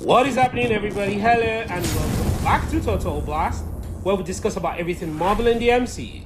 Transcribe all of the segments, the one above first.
What is happening, everybody? Hello and welcome back to Total Blast, where we discuss about everything Marvel in the MCU.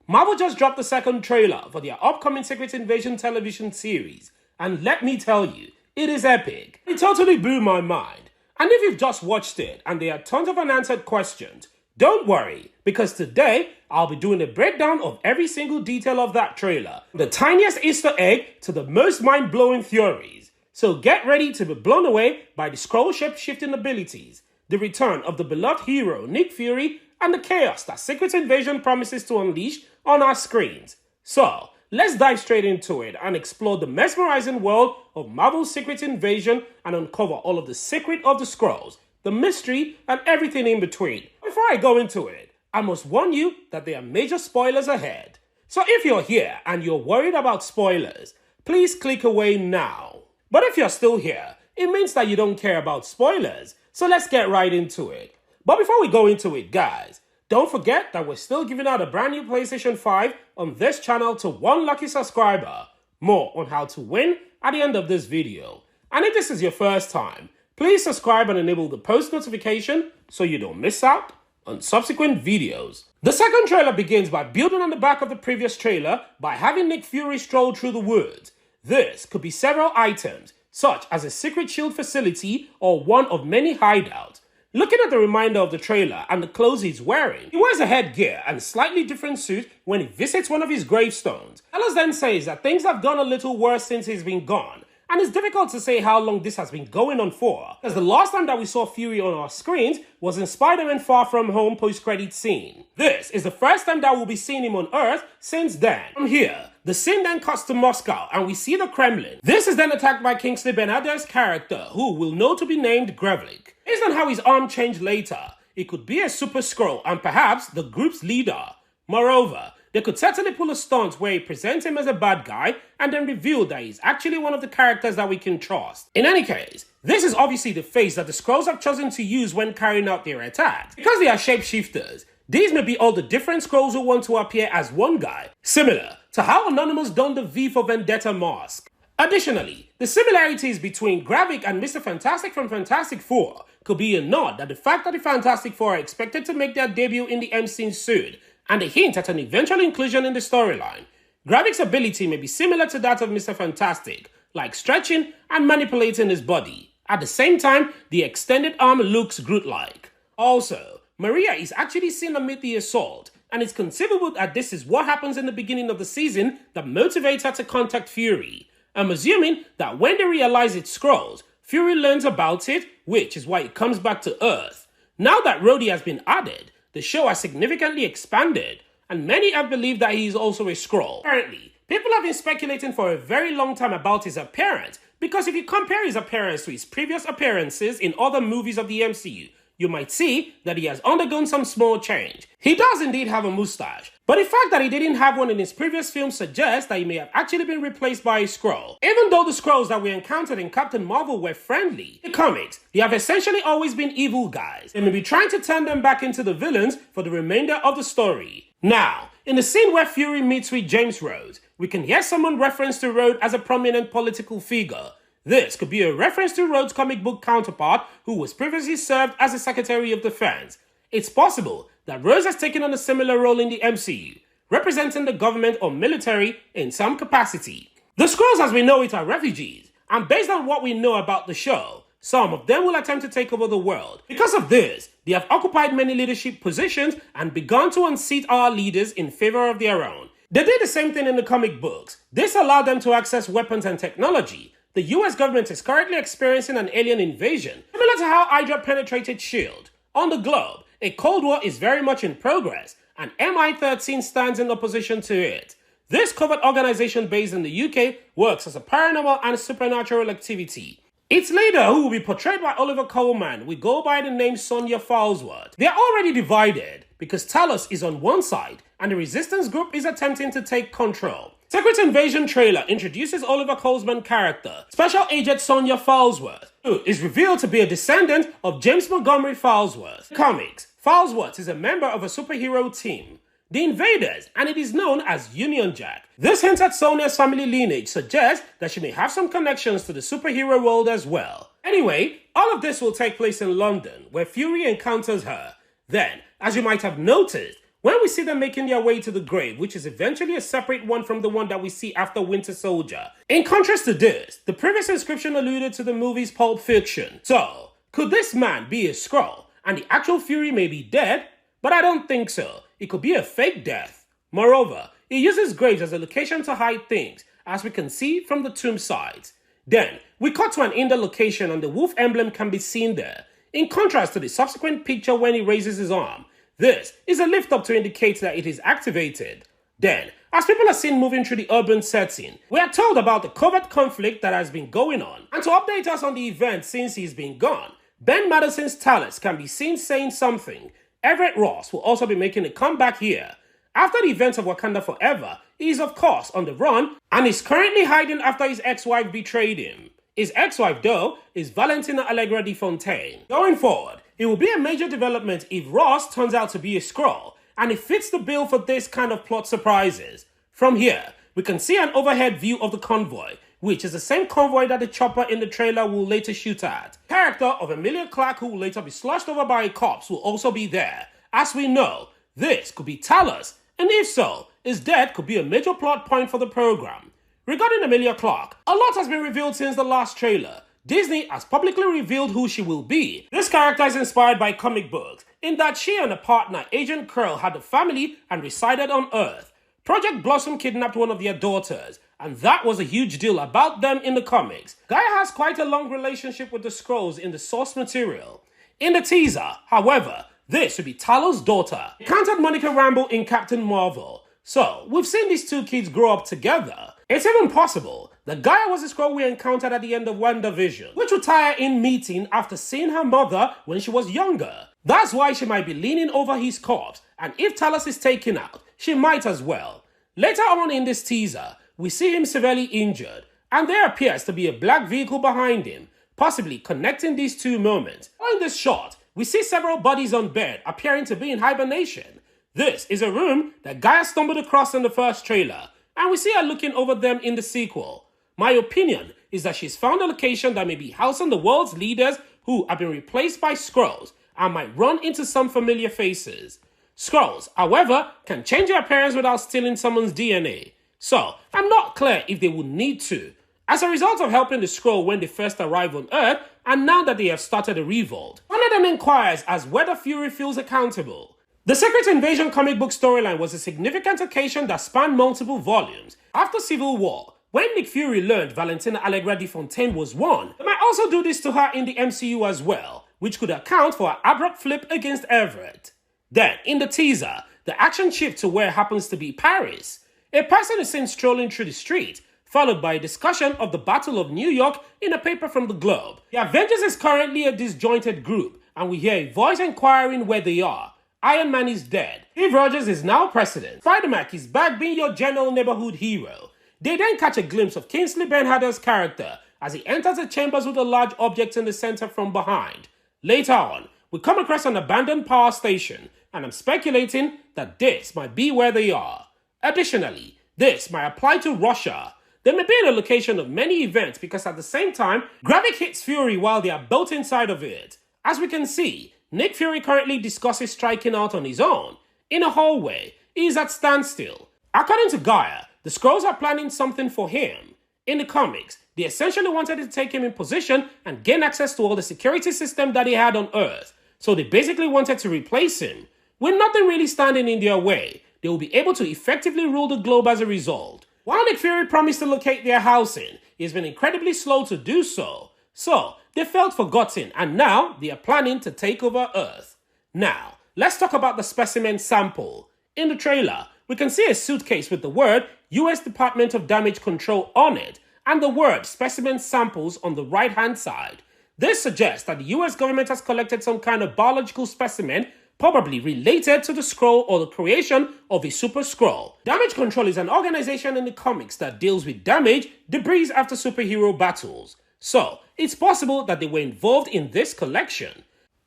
Marvel just dropped the second trailer for their upcoming Secret Invasion television series, and let me tell you, it is epic. It totally blew my mind. And if you've just watched it and there are tons of unanswered questions, don't worry, because today I'll be doing a breakdown of every single detail of that trailer, the tiniest Easter egg to the most mind-blowing theories. So get ready to be blown away by the Skrull shape-shifting abilities, the return of the beloved hero Nick Fury, and the chaos that Secret Invasion promises to unleash on our screens. So, let's dive straight into it and explore the mesmerizing world of Marvel's Secret Invasion and uncover all of the secret of the Skrulls, the mystery, and everything in between. Before I go into it, I must warn you that there are major spoilers ahead. So if you're here and you're worried about spoilers, please click away now. But if you're still here, it means that you don't care about spoilers, so let's get right into it. But before we go into it, guys, don't forget that we're still giving out a brand new PlayStation 5 on this channel to one lucky subscriber. More on how to win at the end of this video. And if this is your first time, please subscribe and enable the post notification so you don't miss out on subsequent videos. The second trailer begins by building on the back of the previous trailer by having Nick Fury stroll through the woods. This could be several items, such as a secret shield facility or one of many hideouts. Looking at the reminder of the trailer and the clothes he's wearing, he wears a headgear and a slightly different suit when he visits one of his gravestones. Talos then says that things have gone a little worse since he's been gone, and it's difficult to say how long this has been going on for, as the last time that we saw Fury on our screens was in Spider-Man Far From Home post-credit scene. This is the first time that we'll be seeing him on Earth since then. From here, the scene then cuts to Moscow and we see the Kremlin. This is then attacked by Kingsley Ben-Adir's character, who will know to be named Grevlik. Based on how his arm changed later, it could be a super Skrull and perhaps the group's leader. Moreover, they could certainly pull a stunt where he presents him as a bad guy and then reveal that he's actually one of the characters that we can trust. In any case, this is obviously the face that the Skrulls have chosen to use when carrying out their attacks. Because they are shapeshifters, these may be all the different Skrulls who want to appear as one guy, similar to how Anonymous donned the V for Vendetta mask. Additionally, the similarities between Gravik and Mr. Fantastic from Fantastic Four could be a nod at the fact that the Fantastic Four are expected to make their debut in the MCU soon, and a hint at an eventual inclusion in the storyline. Gravik's ability may be similar to that of Mr. Fantastic, like stretching and manipulating his body. At the same time, the extended arm looks Groot-like. Also, Maria is actually seen amid the assault, and it's conceivable that this is what happens in the beginning of the season that motivates her to contact Fury. I'm assuming that when they realize it's Skrulls, Fury learns about it, which is why it comes back to Earth. Now that Rhodey has been added, the show has significantly expanded, and many have believed that he is also a Skrull. Apparently, people have been speculating for a very long time about his appearance, because if you compare his appearance to his previous appearances in other movies of the MCU, you might see that he has undergone some small change. He does indeed have a mustache, but the fact that he didn't have one in his previous film suggests that he may have actually been replaced by a Skrull. Even though the Skrulls that we encountered in Captain Marvel were friendly, in the comics, they have essentially always been evil guys. They may be trying to turn them back into the villains for the remainder of the story. Now, in the scene where Fury meets with James Rhodes, we can hear someone reference to Rhodes as a prominent political figure. This could be a reference to Rhodes' comic book counterpart, who was previously served as the Secretary of Defense. It's possible that Rhodes has taken on a similar role in the MCU, representing the government or military in some capacity. The Skrulls as we know it are refugees, and based on what we know about the show, some of them will attempt to take over the world. Because of this, they have occupied many leadership positions and begun to unseat our leaders in favor of their own. They did the same thing in the comic books. This allowed them to access weapons and technology. The US government is currently experiencing an alien invasion, similar to how Hydra penetrated S.H.I.E.L.D. On the globe, a Cold War is very much in progress, and MI-13 stands in opposition to it. This covert organization based in the UK works as a paranormal and supernatural activity. Its leader, who will be portrayed by Oliver Coleman, will go by the name Sonya Falsworth. They are already divided because Talos is on one side and the resistance group is attempting to take control. Secret Invasion trailer introduces Oliver Coleman's character, Special Agent Sonya Falsworth, who is revealed to be a descendant of James Montgomery Falsworth. In comics, Falsworth is a member of a superhero team, the Invaders, and it is known as Union Jack. This hint at Sonya's family lineage suggests that she may have some connections to the superhero world as well. Anyway, all of this will take place in London, where Fury encounters her. Then, as you might have noticed, when we see them making their way to the grave, which is eventually a separate one from the one that we see after Winter Soldier. In contrast to this, the previous inscription alluded to the movie's Pulp Fiction. So, could this man be a Skrull, and the actual Fury may be dead? But I don't think so. It could be a fake death. Moreover, he uses graves as a location to hide things, as we can see from the tomb sides. Then, we cut to an indoor location and the wolf emblem can be seen there. In contrast to the subsequent picture when he raises his arm, this is a lift up to indicate that it is activated. Then, as people are seen moving through the urban setting, we are told about the covert conflict that has been going on. And to update us on the event since he's been gone, Ben Madison's Talos can be seen saying something. Everett Ross will also be making a comeback here. After the events of Wakanda Forever, he is of course on the run and is currently hiding after his ex-wife betrayed him. His ex-wife, though, is Valentina Allegra de Fontaine. Going forward, it will be a major development if Ross turns out to be a Skrull, and it fits the bill for this kind of plot surprises. From here, we can see an overhead view of the convoy, which is the same convoy that the chopper in the trailer will later shoot at. The character of Emilia Clarke, who will later be sloshed over by a corpse, will also be there. As we know, this could be Talos, and if so, his death could be a major plot point for the program. Regarding Emilia Clarke, a lot has been revealed since the last trailer. Disney has publicly revealed who she will be. This character is inspired by comic books, in that she and a partner, Agent Skrull, had a family and resided on Earth. Project Blossom kidnapped one of their daughters, and that was a huge deal about them in the comics. Gaia has quite a long relationship with the Skrulls in the source material. In the teaser, however, this would be Talos' daughter. Encountered Monica Rambeau in Captain Marvel. So, we've seen these two kids grow up together. It's even possible that Gaia was the Skrull we encountered at the end of WandaVision, which would tie her in meeting after seeing her mother when she was younger. That's why she might be leaning over his corpse, and if Talos is taken out, she might as well. Later on in this teaser, we see him severely injured, and there appears to be a black vehicle behind him, possibly connecting these two moments. In this shot, we see several bodies on bed appearing to be in hibernation. This is a room that Gaia stumbled across in the first trailer, and we see her looking over them in the sequel. My opinion is that she's found a location that may be housing the world's leaders who have been replaced by Skrulls and might run into some familiar faces. Skrulls, however, can change their appearance without stealing someone's DNA. So, I'm not clear if they would need to. As a result of helping the Skrull when they first arrived on Earth, and now that they have started a revolt, one of them inquires as whether Fury feels accountable. The Secret Invasion comic book storyline was a significant occasion that spanned multiple volumes. After Civil War, when Nick Fury learned Valentina Allegra de Fontaine was won, they might also do this to her in the MCU as well, which could account for her abrupt flip against Everett. Then, in the teaser, the action shifts to where it happens to be Paris. A person is seen strolling through the street, followed by a discussion of the Battle of New York in a paper from the Globe. The Avengers is currently a disjointed group, and we hear a voice inquiring where they are. Iron Man is dead. Steve Rogers is now president. Spider-Man is back being your general neighborhood hero. They then catch a glimpse of Kingsley Ben-Hadar's character as he enters the chambers with a large object in the center from behind. Later on, we come across an abandoned power station, and I'm speculating that this might be where they are. Additionally, this might apply to Russia. They may be in a location of many events because at the same time, Gravik hits Fury while they are both inside of it. As we can see, Nick Fury currently discusses striking out on his own. In a hallway, he is at standstill. According to Gaia, the Skrulls are planning something for him. In the comics, they essentially wanted to take him in position and gain access to all the security system that he had on Earth. So they basically wanted to replace him. With nothing really standing in their way, they will be able to effectively rule the globe as a result. While Nick Fury promised to locate their housing, he has been incredibly slow to do so. So, they felt forgotten and now they are planning to take over Earth. Now, let's talk about the specimen sample. In the trailer, we can see a suitcase with the word US Department of Damage Control on it and the word specimen samples on the right hand side. This suggests that the US government has collected some kind of biological specimen probably related to the Skrull or the creation of a super Skrull. Damage Control is an organization in the comics that deals with damage, debris after superhero battles. So, it's possible that they were involved in this collection.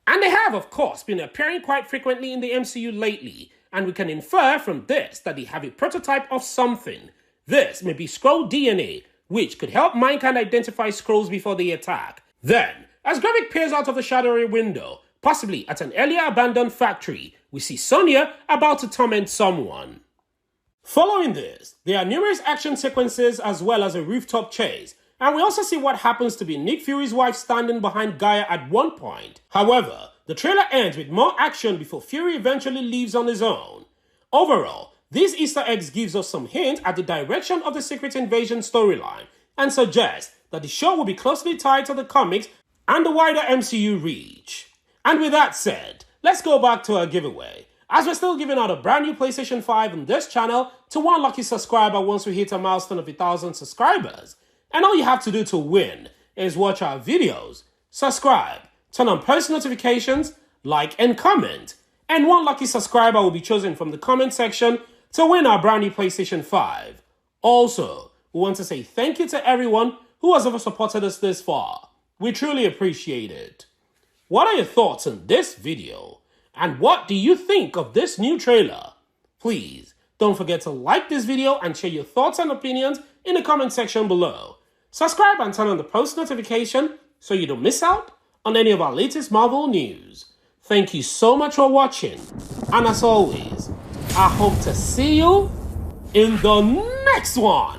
And they have, of course, been appearing quite frequently in the MCU lately, and we can infer from this that they have a prototype of something. This may be Skrull DNA, which could help mankind identify Skrulls before they attack. Then, As Gravik peers out of the shadowy window, possibly at an earlier abandoned factory, we see Sonya about to torment someone. Following this, there are numerous action sequences as well as a rooftop chase, and we also see what happens to be Nick Fury's wife standing behind Gaia at one point. However, the trailer ends with more action before Fury eventually leaves on his own. Overall, these Easter eggs gives us some hint at the direction of the Secret Invasion storyline and suggests that the show will be closely tied to the comics and the wider MCU reach. And with that said, let's go back to our giveaway, as we're still giving out a brand new PlayStation 5 on this channel to one lucky subscriber once we hit a milestone of 1,000 subscribers. And all you have to do to win is watch our videos, subscribe, turn on post notifications, like and comment. And one lucky subscriber will be chosen from the comment section to win our brand new PlayStation 5. Also, we want to say thank you to everyone who has ever supported us this far. We truly appreciate it. What are your thoughts on this video? And what do you think of this new trailer? Please don't forget to like this video and share your thoughts and opinions in the comment section below. Subscribe and turn on the post notification so you don't miss out on any of our latest Marvel news. Thank you so much for watching, and as always, I hope to see you in the next one.